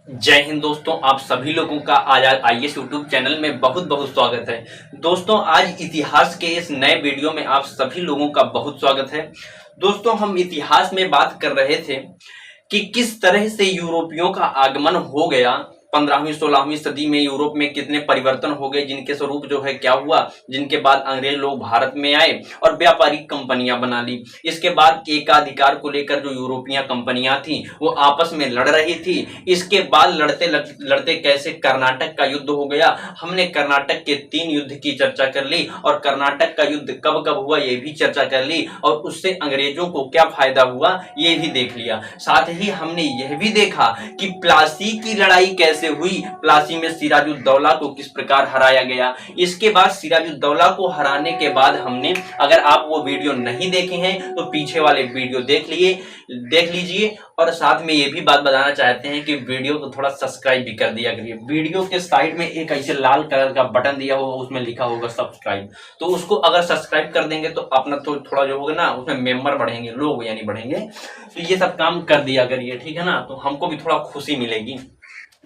जय हिंद दोस्तों, आप सभी लोगों का आजाद आईएएस यूट्यूब चैनल में बहुत बहुत स्वागत है। दोस्तों, आज इतिहास के इस नए वीडियो में आप सभी लोगों का बहुत स्वागत है। दोस्तों, हम इतिहास में बात कर रहे थे कि किस तरह से यूरोपियों का आगमन हो गया। 15वीं 16वीं सदी में यूरोप में कितने परिवर्तन हो गए, जिनके स्वरूप जो है क्या हुआ, जिनके बाद अंग्रेज लोग भारत में आए और व्यापारिक कंपनियां बना ली। इसके बाद एकाधिकार को लेकर जो यूरोपीय कंपनियां थी वो आपस में लड़ रही थी। इसके बाद लड़ते लड़ते कैसे कर्नाटक का युद्ध हो गया। हमने कर्नाटक के 3 युद्ध की चर्चा कर ली और कर्नाटक का युद्ध कब कब हुआ ये भी चर्चा कर ली, और उससे अंग्रेजों को क्या फायदा हुआ ये भी देख लिया। साथ ही हमने यह भी देखा कि प्लासी की लड़ाई कैसे हुई, प्लासी में सिराजुद्दौला को किस प्रकार हराया गया। इसके बाद सिराजुद्दौला को हराने के बाद हमने, अगर आप वो वीडियो नहीं देखे हैं तो पीछे वाले वीडियो देख लीजिए। और साथ में ये भी बात बताना चाहते हैं कि वीडियो को थोड़ा सब्सक्राइब भी कर दिया करिए। वीडियो के साइड में एक ऐसे लाल कलर का बटन दिया होगा, उसमें लिखा होगा सब्सक्राइब, तो उसको अगर सब्सक्राइब कर देंगे तो अपना थोड़ा जो होगा ना उसमें मेंबर बढ़ेंगे, लोग यानी बढ़ेंगे। तो ये सब काम कर दिया करिए, ठीक है ना, तो हमको भी थोड़ा खुशी मिलेगी।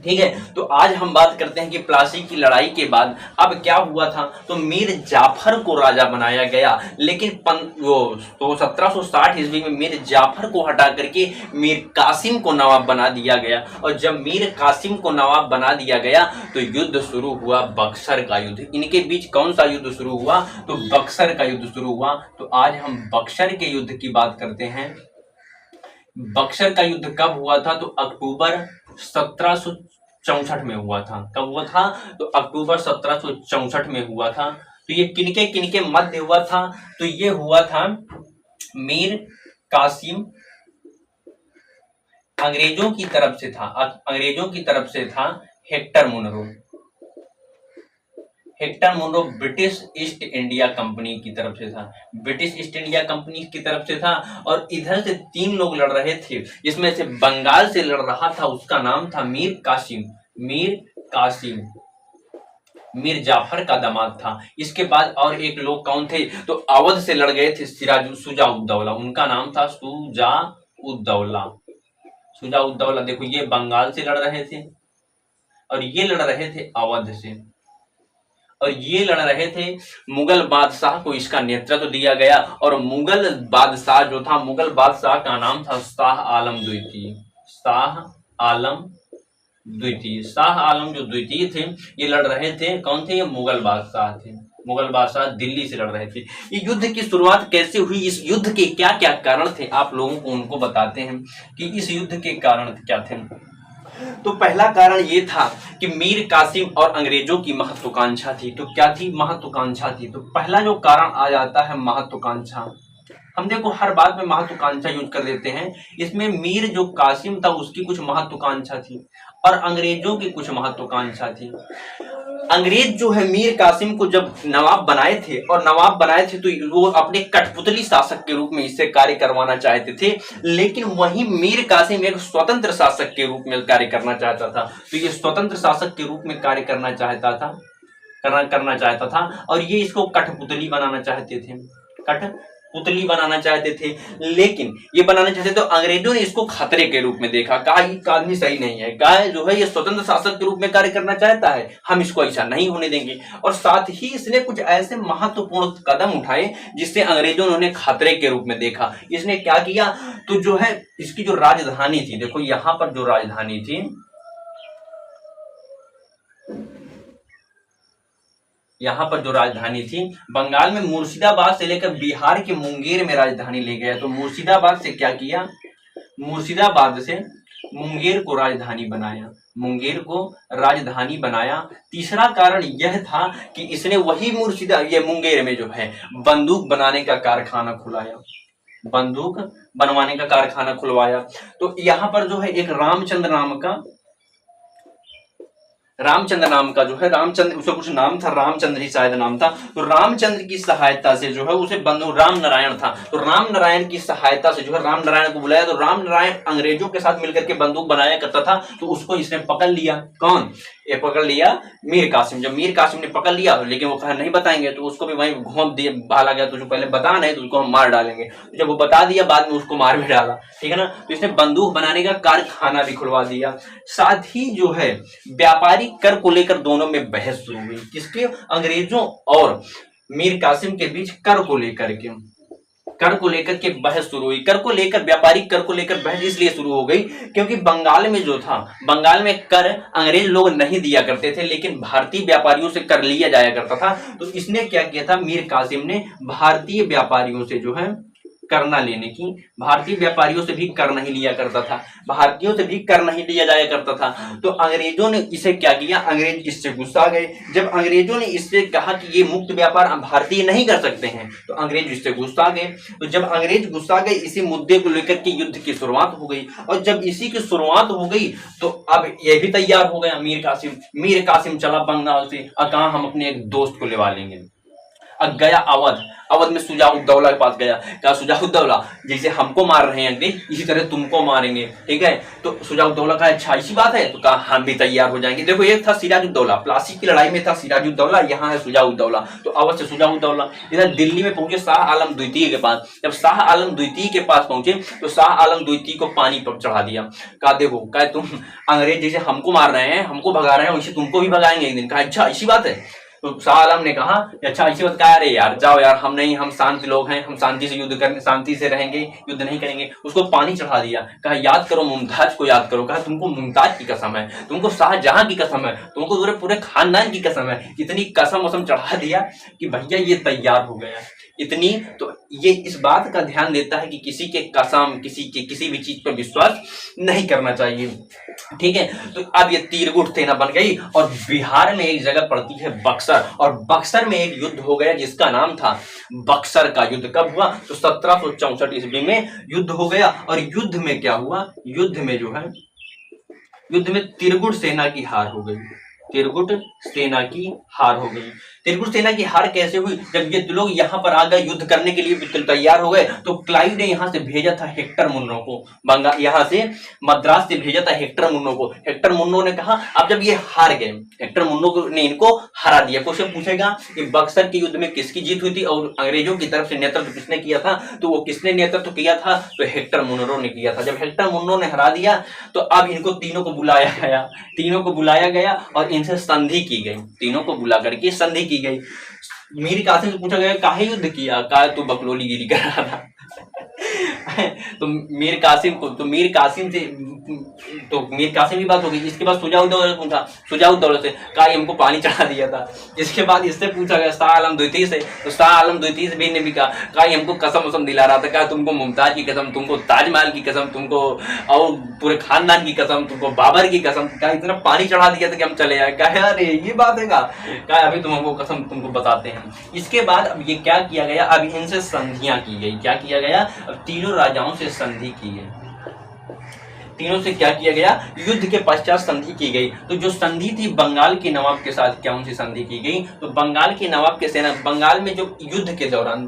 ठीक है, तो आज हम बात करते हैं कि प्लासी की लड़ाई के बाद अब क्या हुआ था। तो मीर जाफर को राजा बनाया गया, लेकिन 1760 ईस्वी में मीर जाफर को हटा करके मीर कासिम को नवाब बना दिया गया। और जब मीर कासिम को नवाब बना दिया गया तो युद्ध शुरू हुआ, बक्सर का युद्ध। इनके बीच कौन सा युद्ध शुरू हुआ, तो बक्सर का युद्ध शुरू हुआ। तो आज हम बक्सर के युद्ध की बात करते हैं। बक्सर का युद्ध कब हुआ था, तो अक्टूबर 1764 में हुआ था। कब हुआ था, तो अक्टूबर 1764 में हुआ था। तो ये किनके किनके मध्य हुआ था, तो ये हुआ था मीर कासिम, अंग्रेजों की तरफ से था, अंग्रेजों की तरफ से था Hector Munro. Hector Munro British East India Company की तरफ से था, ब्रिटिश ईस्ट इंडिया कंपनी की तरफ से था। और इधर से 3 लोग लड़ रहे थे, जिसमें से बंगाल से लड़ रहा था, उसका नाम था मीर कासिम। मीर कासिम मीर जाफर का दामाद था। इसके बाद और एक लोग कौन थे, तो अवध से लड़ गए थे शुजाउद्दौला, उनका नाम था शुजाउद्दौला। शुजाउद्दौला, देखो ये बंगाल से लड़ रहे थे और ये लड़ रहे थे अवध से, और ये लड़ रहे थे। मुगल बादशाह को इसका नेतृत्व दिया गया, और मुगल बादशाह जो था, मुगल बादशाह का नाम था शाह आलम द्वितीय। शाह आलम द्वितीय, शाह आलम जो द्वितीय थे, ये लड़ रहे थे। कौन थे, ये मुगल बादशाह थे। मुगल बादशाह दिल्ली से लड़ रहे थे। ये युद्ध की शुरुआत कैसे हुई, इस युद्ध के क्या क्या कारण थे, आप लोगों को उनको बताते हैं कि इस युद्ध के कारण क्या थे। तो पहला कारण ये था कि मीर कासिम और अंग्रेजों की महत्वाकांक्षा थी। तो क्या थी, महत्वाकांक्षा थी। तो पहला जो कारण आ जाता है महत्वाकांक्षा। हम देखो हर बात में महत्वाकांक्षा यूज कर देते हैं। इसमें मीर जो कासिम था उसकी कुछ महत्वाकांक्षा थी और अंग्रेजों की कुछ महत्वाकांक्षा थी। अंग्रेज जो है मीर कासिम को जब नवाब बनाए थे, और नवाब बनाए थे तो वो अपने कठपुतली शासक के रूप में इससे कार्य करवाना चाहते थे। लेकिन वही मीर कासिम एक स्वतंत्र शासक के रूप में कार्य करना चाहता था। तो ये स्वतंत्र शासक के रूप में कार्य करना चाहता था और ये इसको कठपुतली बनाना चाहते थे, कठपुतली बनाना चाहते थे। लेकिन ये बनाना चाहते तो अंग्रेजों ने इसको खतरे के रूप में देखा, कहा ये आदमी सही नहीं है, गाय जो है ये स्वतंत्र शासक के रूप में कार्य करना चाहता है, हम इसको ऐसा नहीं होने देंगे। और साथ ही इसने कुछ ऐसे महत्वपूर्ण कदम उठाए जिससे अंग्रेजों ने खतरे के रूप में देखा। इसने क्या किया, तो जो है इसकी जो राजधानी थी, देखो यहां पर जो राजधानी थी, यहाँ पर जो राजधानी थी, बंगाल में मुर्शिदाबाद से लेकर बिहार के मुंगेर में राजधानी ले गया। तो मुर्शिदाबाद से क्या किया, मुर्शिदाबाद से मुंगेर को राजधानी बनाया, मुंगेर को राजधानी बनाया। तीसरा कारण यह था कि इसने वही ये मुंगेर में जो है बंदूक बनाने का कारखाना खुलाया, बंदूक बनवाने का कारखाना खुलवाया। तो यहाँ पर जो है एक रामचंद्र नाम का रामचंद्र नाम का जो है, रामचंद्र उसका कुछ नाम था, रामचंद्र ही शायद नाम था। तो रामचंद्र की सहायता से जो है उसे बंधु राम नारायण था, तो राम नारायण की सहायता से जो है राम नारायण को बुलाया, तो राम नारायण अंग्रेजों के साथ मिलकर के बंदूक बनाया करता था, तो उसको इसने पकड़ लिया। कौन? ये पकड़ लिया मीर कासिम। जब मीर कासिम ने पकड़ लिया, लेकिन वो कहा नहीं बताएंगे, तो उसको भी वहीं घोंप दिया, भाला गया, तो जो पहले बता नहीं तो उसको हम मार डालेंगे। तो जब वो बता दिया, बाद में उसको मार भी डाला, ठीक है ना। तो इसने बंदूक बनाने का कारखाना भी खुलवा दिया। साथ ही जो है व्यापारिक कर को लेकर दोनों में बहस शुरू हुई, किसके? अंग्रेजों और मीर कासिम के बीच कर को लेकर के बहस शुरू हुई। कर को लेकर, व्यापारिक कर को लेकर बहस इसलिए शुरू हो गई क्योंकि बंगाल में जो था, बंगाल में कर अंग्रेज लोग नहीं दिया करते थे, लेकिन भारतीय व्यापारियों से कर लिया जाया करता था। तो इसने क्या किया था, मीर कासिम ने भारतीय व्यापारियों से जो है करना लेने की, भारतीय व्यापारियों से भी कर नहीं लिया करता था, भारतीयों से भी कर नहीं लिया जाया करता था। तो अंग्रेजों ने इसे क्या किया, अंग्रेज इससे गुस्सा गए। जब अंग्रेजों ने इससे कहा कि ये मुक्त व्यापार भारतीय नहीं कर सकते हैं, तो अंग्रेज इससे गुस्सा गए। तो जब अंग्रेज गुस्सा गए, इसी मुद्दे को लेकर के युद्ध की शुरुआत हो गई। और जब इसी की शुरुआत हो गई, तो अब ये भी तैयार हो गया मीर कासिम चला बंगाल से, कहा हम अपने एक दोस्त को लेवा लेंगे। अब गया अवध में सुजाउद्दौला के पास गया, कहा सुजाउद्दौला जैसे हमको मार रहे हैं अंग्रेज, इसी तरह तुमको मारेंगे, ठीक है। तो सुजाउद्दौला कहा अच्छा ऐसी बात है, तो कहा हम भी तैयार हो जाएंगे। देखो ये था सिराजुद्दौला, प्लासी की लड़ाई में था सिराजुद्दौला, यहाँ है सुजाउद्दौला। तो अवध से सुजाउद्दौला इधर दिल्ली में पहुंचे शाह आलम द्वितीय के पास। जब शाह आलम द्वितीय के पास पहुंचे, तो शाह आलम द्वितीय को पानी पर चढ़ा दिया। कहा देखो, कहा तुम अंग्रेज जैसे हमको मार रहे हैं, हमको भगा रहे हैं, वैसे तुमको भी भगाएंगे एक दिन। कहा अच्छा ऐसी बात है। तो शाह आलम ने कहा अच्छा ऐसी बात क्या, अरे यार जाओ यार, हम नहीं, हम शांत लोग हैं, हम शांति से युद्ध करेंगे, शांति से रहेंगे, युद्ध नहीं करेंगे। उसको पानी चढ़ा दिया। कहा याद करो मुमताज को याद करो। कहा तुमको मुमताज की कसम है, तुमको शाहजहां की कसम है, तुमको पूरे खानदान की कसम है। इतनी कसम वसम चढ़ा दिया कि भैया ये तैयार हो गया इतनी। तो ये इस बात का ध्यान देता है कि किसी के कसम, किसी भी चीज पर विश्वास नहीं करना चाहिए, ठीक है। तो अब ये तीरगुट सेना बन गई, और बिहार में एक जगह पड़ती है बक्सर, और बक्सर में एक युद्ध हो गया जिसका नाम था बक्सर का युद्ध। कब हुआ? तो 1764 ईस्वी में युद्ध हो गया। और युद्ध में क्या हुआ, युद्ध में जो है, युद्ध में तिरगुट सेना की हार हो गई, तिरगुट सेना की हार हो गई। तिरगुट सेना की हार कैसे हुई? जब ये लोग यहाँ पर आ गए, युद्ध करने के लिए तैयार हो गए, तो क्लाइव ने यहाँ से भेजा था हेक्टर मुन्नो को, बंगाल यहाँ से मद्रास से भेजा था हेक्टर मुन्नो को। हेक्टर मुन्नो ने कहा अब जब ये हार गए, हेक्टर मुन्नो ने इनको हरा दिया। क्वेश्चन पूछेगा कि बक्सर के युद्ध में किसकी जीत हुई थी और अंग्रेजों की तरफ से नेतृत्व किसने किया था? तो वो किसने नेतृत्व किया था? तो हेक्टर मुन्नो ने किया था। जब हेक्टर मुन्नो ने हरा दिया, तो अब इनको तीनों को बुलाया गया और इनसे संधि की गई, तीनों को बुला करके संधि की गई। मीर कासिम से पूछा गया काहे युद्ध किया? कहा तू बकलोली गिरी कर रहा था। तो मीर कासिम की बात हो गई। इसके बाद सुजाउद्दौला पूछा, सुजाउद्दौला से कहा हमको पानी चढ़ा दिया था। इसके बाद इससे पूछा गया शाह आलम द्वितीय से, तो शाह आलम द्वितीय से भी ने भी कहा हमको कसम वसम दिला रहा था। कहा तुमको मुमताज की कसम, तुमको ताजमहल की कसम, तुमको और पूरे खानदान की कसम, तुमको बाबर की कसम, कहा इतना पानी चढ़ा दिया था कि हम चले आए। कहा अरे ये बात है, कहा अभी तुम हमको कसम तुमको बताते हैं। इसके बाद अब ये क्या किया गया, अब इनसे संधियां की गई। क्या किया गया? अब तीनों राजाओं से संधि की गई। तीनों से क्या किया गया? युद्ध के पश्चात संधि की गई। तो जो संधि थी बंगाल के नवाब के साथ, क्या उनसे संधि की गई? तो बंगाल के नवाब के सेना, बंगाल में जो युद्ध के दौरान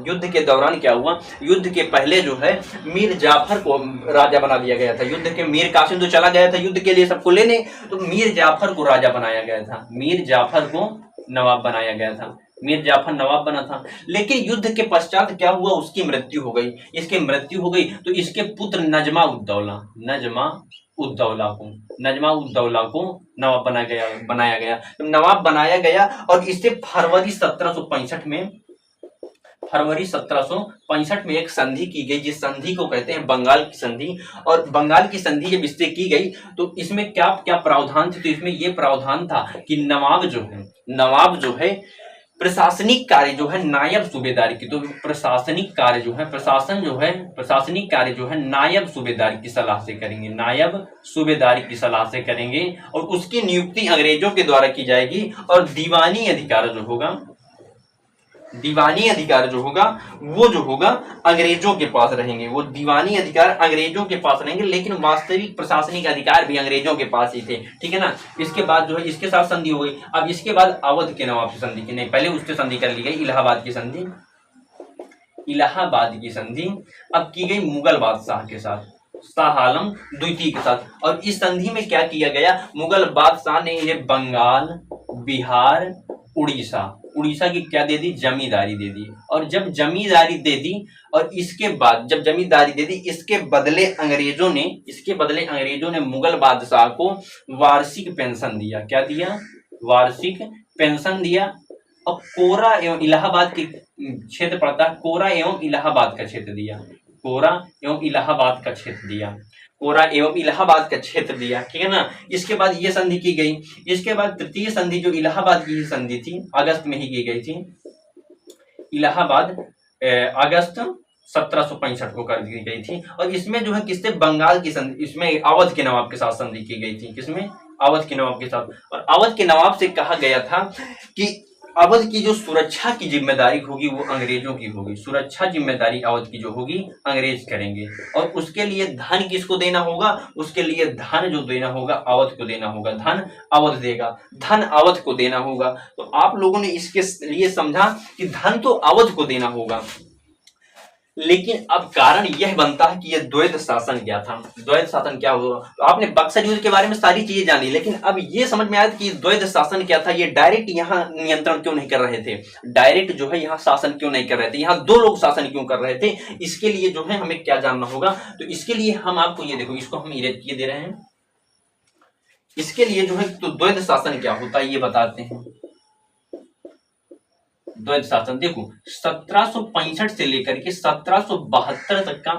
क्या हुआ, युद्ध के पहले जो है मीर जाफर को राजा बना दिया गया था। युद्ध के मीर कासिम तो चला गया था युद्ध के लिए सबको लेने, तो मीर जाफर को राजा बनाया गया था, मीर जाफर को नवाब बनाया गया था, मीर जाफर नवाब बना था। लेकिन युद्ध के पश्चात क्या हुआ, उसकी मृत्यु हो गई। इसकी मृत्यु हो गई तो इसके पुत्र नजमा उद्दौला को नवाब बनाया गया। तो नवाब बनाया गया और इससे फरवरी 1765 में एक संधि की गई, जिस संधि को कहते हैं बंगाल की संधि। और बंगाल की संधि जब इससे की गई तो इसमें क्या क्या प्रावधान थे? तो इसमें यह प्रावधान था कि नवाब जो है प्रशासनिक कार्य जो है नायब सूबेदार की, तो प्रशासनिक कार्य जो है नायब सूबेदार की सलाह से करेंगे, नायब सूबेदार की सलाह से करेंगे, और उसकी नियुक्ति अंग्रेजों के द्वारा की जाएगी। और दीवानी अधिकार जो होगा, दीवानी अधिकार जो होगा वो जो होगा अंग्रेजों के पास रहेंगे, वो दीवानी अधिकार अंग्रेजों के पास रहेंगे, लेकिन वास्तविक प्रशासनिक अधिकार भी अंग्रेजों के पास ही थे, ठीक है ना। इसके बाद जो है इसके साथ संधि हो गई। अब इसके बाद अवध के नवाब से संधि की, नहीं पहले उससे संधि कर ली गई, इलाहाबाद की संधि, इलाहाबाद की संधि अब की गई मुगल बादशाह के साथ, शाह आलम द्वितीय के साथ। और इस संधि में क्या किया गया, मुगल बादशाह ने ये बंगाल, बिहार, उड़ीसा की क्या दे दी, जमींदारी दे दी। और जब जमींदारी दे दी और इसके बाद जब जमींदारी दे दी, इसके बदले अंग्रेजों ने मुगल बादशाह को वार्षिक पेंशन दिया। क्या दिया, वार्षिक पेंशन दिया। और कोरा एवं इलाहाबाद के क्षेत्र पड़ता है, कोरा एवं इलाहाबाद का क्षेत्र दिया, कोरा एवं इलाहाबाद का क्षेत्र दिया, कोरा एवं इलाहाबाद का क्षेत्र दिया, ठीक है ना। इसके बाद ये संधि की गई। इसके बाद तृतीय संधि जो इलाहाबाद की संधि थी, अगस्त में ही की गई थी। इलाहाबाद अगस्त 1765 को कर दी गई थी। और इसमें जो है किससे, बंगाल की संधि, इसमें अवध के नवाब के साथ संधि की गई थी। किसमें, अवध के नवाब के साथ। और अवध के नवाब से कहा गया था कि अवध की जो सुरक्षा की जिम्मेदारी होगी वो अंग्रेजों की होगी, सुरक्षा जिम्मेदारी अवध की जो होगी अंग्रेज करेंगे। और उसके लिए धन किसको देना होगा, उसके लिए धन जो देना होगा अवध को देना होगा, धन अवध देगा, धन अवध को देना होगा। तो आप लोगों ने इसके लिए समझा कि धन तो अवध को देना होगा। लेकिन अब कारण यह बनता है कि यह द्वैध शासन क्या था, द्वैध शासन क्या हुआ। तो आपने बक्सर युद्ध के बारे में सारी चीजें जानी, लेकिन अब यह समझ में आया कि द्वैध शासन क्या था। ये डायरेक्ट यहाँ नियंत्रण क्यों नहीं कर रहे थे, डायरेक्ट जो है यहाँ शासन क्यों नहीं कर रहे थे, यहाँ दो लोग शासन क्यों कर रहे थे। इसके लिए जो है हमें क्या जानना होगा। तो इसके लिए हम आपको ये देखो, इसको हम इरेज किए दे रहे हैं। इसके लिए जो है तो द्वैध शासन क्या होता है ये बताते हैं। द्वैध शासन देखो 1765 से लेकर के 1772 तक का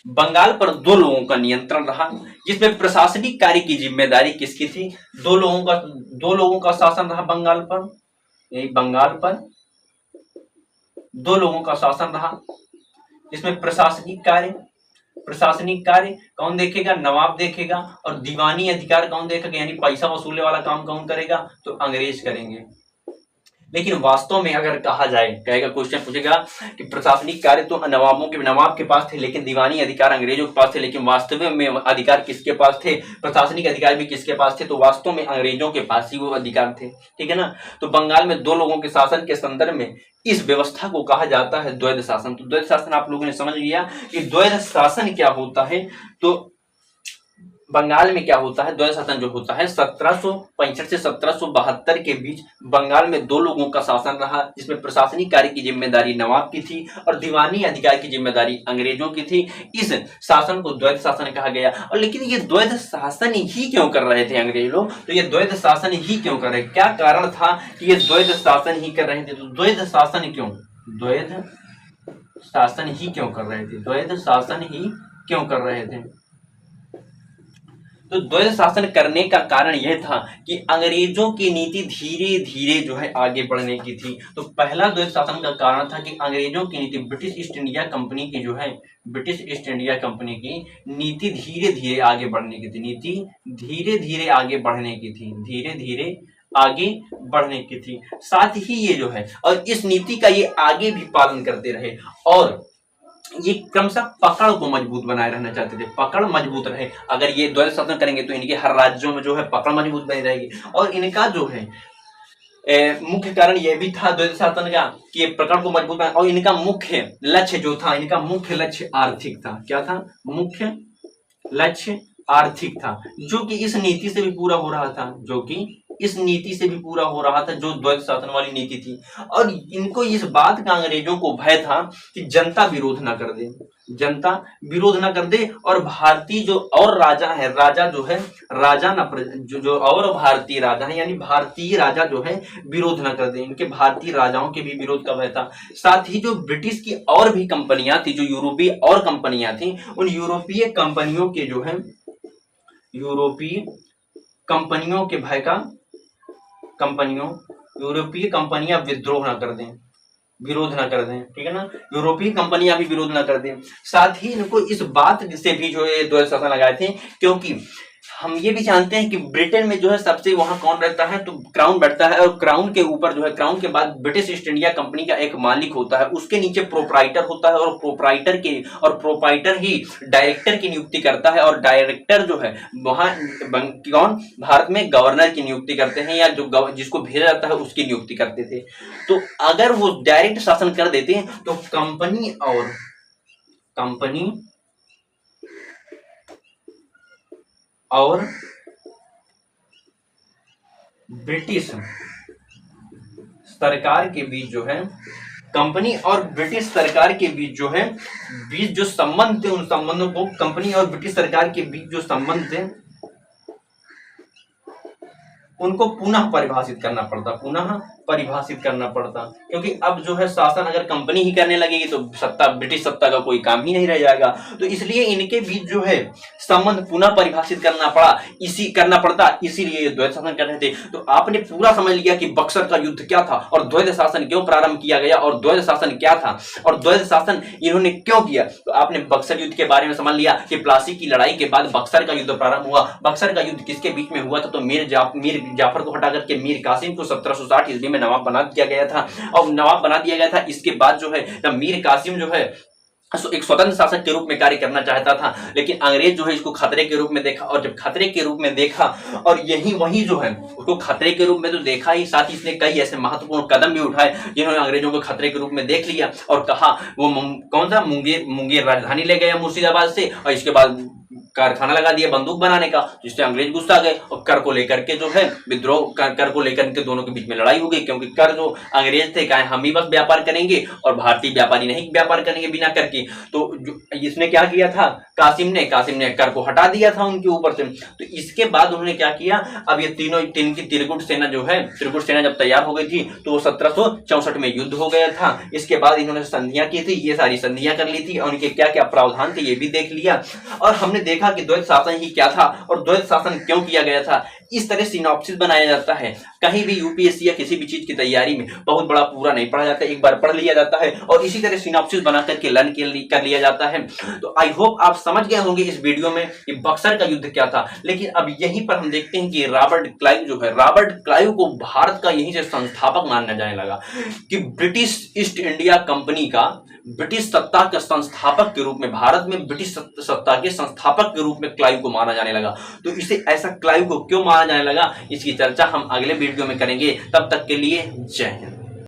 बंगाल पर दो लोगों का नियंत्रण रहा, जिसमें प्रशासनिक कार्य की जिम्मेदारी किसकी थी, दो लोगों का शासन रहा बंगाल पर, बंगाल पर दो लोगों का शासन रहा। इसमें प्रशासनिक कार्य कौन देखेगा, नवाब देखेगा। और दीवानी अधिकार कौन देखेगा, यानी पैसा वसूलने वाला काम कौन करेगा, तो अंग्रेज करेंगे। लेकिन वास्तव में अगर कहा जाए, कहेगा क्वेश्चन पूछेगा कि प्रशासनिक कार्य तो नवाब के पास थे, लेकिन दीवानी अधिकार अंग्रेजों के पास थे, लेकिन वास्तव में अधिकार किसके पास थे, प्रशासनिक अधिकार भी किसके पास थे, तो वास्तव में अंग्रेजों के पास ही वो अधिकार थे, ठीक है ना। तो बंगाल में दो लोगों के शासन के संदर्भ में इस व्यवस्था को कहा जाता है द्वैध शासन। तो द्वैध शासन आप लोगों ने समझ लिया कि द्वैध शासन क्या होता है। तो बंगाल में क्या होता है, द्वैध शासन जो होता है 1765 से 1772 के बीच बंगाल में दो लोगों का शासन रहा, जिसमें प्रशासनिक कार्य की जिम्मेदारी नवाब की थी और दीवानी अधिकार की जिम्मेदारी अंग्रेजों की थी। इस शासन को द्वैध शासन कहा गया। और लेकिन ये द्वैध शासन ही क्यों कर रहे थे अंग्रेज लोग, तो ये द्वैध शासन ही क्यों कर रहे, क्या कारण था कि ये द्वैध शासन ही कर रहे थे। तो द्वैध शासन क्यों, द्वैध शासन ही क्यों कर रहे थे, द्वैध शासन ही क्यों कर रहे थे। तो द्वैध शासन करने का कारण यह था कि अंग्रेजों की नीति धीरे धीरे जो है आगे बढ़ने की थी। तो पहला द्वैध शासन का कारण था कि अंग्रेजों की नीति, ब्रिटिश ईस्ट इंडिया कंपनी की जो है, ब्रिटिश ईस्ट इंडिया कंपनी की नीति धीरे धीरे आगे बढ़ने की थी, नीति धीरे धीरे आगे बढ़ने की थी, धीरे धीरे आगे बढ़ने की थी। साथ ही ये जो है और इस नीति का ये आगे भी पालन करते रहे और ये क्रमशः पकड़ को मजबूत बनाए रहना चाहते थे, पकड़ मजबूत रहे। अगर ये द्वैध शासन करेंगे तो इनके हर राज्यों में जो है पकड़ मजबूत बनी रहेगी। और इनका जो है मुख्य कारण यह भी था द्वैध शासन का कि पकड़ को मजबूत बनाए। और इनका मुख्य लक्ष्य जो था, इनका मुख्य लक्ष्य आर्थिक था। क्या था, मुख्य लक्ष्य आर्थिक था, जो कि इस नीति से भी पूरा हो रहा था, जो कि इस नीति से भी पूरा हो रहा था, जो द्वैध शासन वाली नीति थी। और इनको इस बात का अंग्रेजों को भय था कि जनता विरोध ना कर दे, जनता विरोध ना कर दे। और भारतीय जो और राजा है, राजा जो है, राजा ना जो और भारतीय राजा है, यानी भारतीय राजा जो है विरोध ना कर दे, इनके भारतीय राजाओं के भी विरोध का भय था। साथ ही जो ब्रिटिश की और भी कंपनियां थी, जो यूरोपीय और कंपनियां थी, उन यूरोपीय कंपनियों के जो है, यूरोपीय कंपनियों के भय का, यूरोपीय कंपनियां विद्रोह ना कर दें, विरोध ना कर दें, ठीक है ना, यूरोपीय कंपनियां भी विरोध ना कर दें। साथ ही इनको इस बात से भी जो है द्वैध शासन लगाए थे, क्योंकि हम ये भी जानते हैं कि ब्रिटेन में जो है सबसे वहां कौन रहता है, तो क्राउन बैठता है, और क्राउन के ऊपर जो है, क्राउन के बाद ब्रिटिश ईस्ट इंडिया कंपनी का एक मालिक होता है, उसके नीचे प्रोपराइटर होता है, और प्रोपराइटर ही डायरेक्टर की नियुक्ति करता है, और डायरेक्टर जो है वहां कौन भारत में गवर्नर की नियुक्ति करते हैं, या जो जिसको भेजा जाता है उसकी नियुक्ति करते थे। तो अगर वो डायरेक्ट शासन कर देते हैं तो कंपनी और ब्रिटिश सरकार के बीच जो है, कंपनी और ब्रिटिश सरकार के बीच जो संबंध थे, उन संबंधों को, कंपनी और ब्रिटिश सरकार के बीच जो संबंध थे उनको पुनः परिभाषित करना पड़ता, क्योंकि अब जो है शासन अगर कंपनी ही करने लगेगी तो ब्रिटिश सत्ता का कोई काम ही नहीं रह जाएगा। तो इसलिए इनके बीच जो है संबंध पुनः परिभाषित करना पड़ता, इसीलिए द्वैध शासन कर रहे थे। तो आपने पूरा समझ लिया कि बक्सर का युद्ध क्या था, और द्वैध शासन क्यों प्रारंभ किया गया, और द्वैध शासन क्या था, और द्वैध शासन इन्होंने क्यों किया। तो आपने बक्सर युद्ध के बारे में समझ लिया कि प्लासी की लड़ाई के बाद बक्सर का युद्ध प्रारंभ हुआ। बक्सर का युद्ध किसके बीच में हुआ था, तो मीर जाफर को हटा करके मीर कासिम को 1760 ईस्वी में नवाब बना दिया गया था, और नवाब बना दिया गया था। इसके बाद जो है जब मीर कासिम जो है एक स्वतंत्र शासक के रूप में कार्य करना चाहता था, लेकिन अंग्रेज जो है इसको खतरे के रूप में देखा, और जब खतरे के रूप में देखा, और वही जो है उसको खतरे के रूप में तो देखा ही, साथ ही इसने कई ऐसे महत्वपूर्ण कदम भी उठाए जिन्होंने अंग्रेजों को खतरे के रूप में देख लिया, और कहा वो कौन सा मुंगेर राजधानी ले गया मुर्शिदाबाद से, और इसके बाद कारखाना लगा दिया बंदूक बनाने का, जिससे अंग्रेज गुस्सा गए, और कर को लेकर के जो है विद्रोह, कर को लेकर के दोनों के बीच में लड़ाई हो गई, क्योंकि कर जो अंग्रेज थे कहे हम ही बस व्यापार करेंगे और भारतीय व्यापारी नहीं व्यापार करेंगे बिना कर के। तो इसने क्या किया था, कासिम ने कर को हटा दिया था उनके ऊपर से। तो इसके बाद उन्होंने क्या किया, अब ये तीनों की त्रिगुट सेना जब तैयार हो गई थी तो 1764 में युद्ध हो गया था। इसके बाद इन्होंने संधियां की थी, ये सारी संधियां कर ली थी, और उनके क्या क्या प्रावधान थे ये भी देख लिया, और हमने देखा कि द्वैध शासन ही क्या था और द्वैध शासन क्यों किया गया था। इस तरह सिनॉप्सिस बनाया जाता है। कहीं भी यूपीएससी या किसी भी चीज की तैयारी में बहुत बड़ा पूरा नहीं पढ़ा जाता, एक बार पढ़ लिया जाता है और इसी तरह सिनॉप्सिस बना करके लर्न कर लिया जाता है। तो आई होप आप समझ गए होंगे इस वीडियो में कि बक्सर का युद्ध क्या था। लेकिन अब यहीं पर हम देखते हैं कि रॉबर्ट क्लाइव को भारत का यहीं से संस्थापक माना जाने लगा, कि ब्रिटिश ईस्ट इंडिया कंपनी का ब्रिटिश सत्ता के संस्थापक के रूप में, भारत में ब्रिटिश सत्ता के संस्थापक के रूप में क्लाइव को माना जाने लगा। तो इसे ऐसा क्लाइव को क्यों माना जाने लगा, इसकी चर्चा हम अगले वीडियो में करेंगे। तब तक के लिए जय हिंद।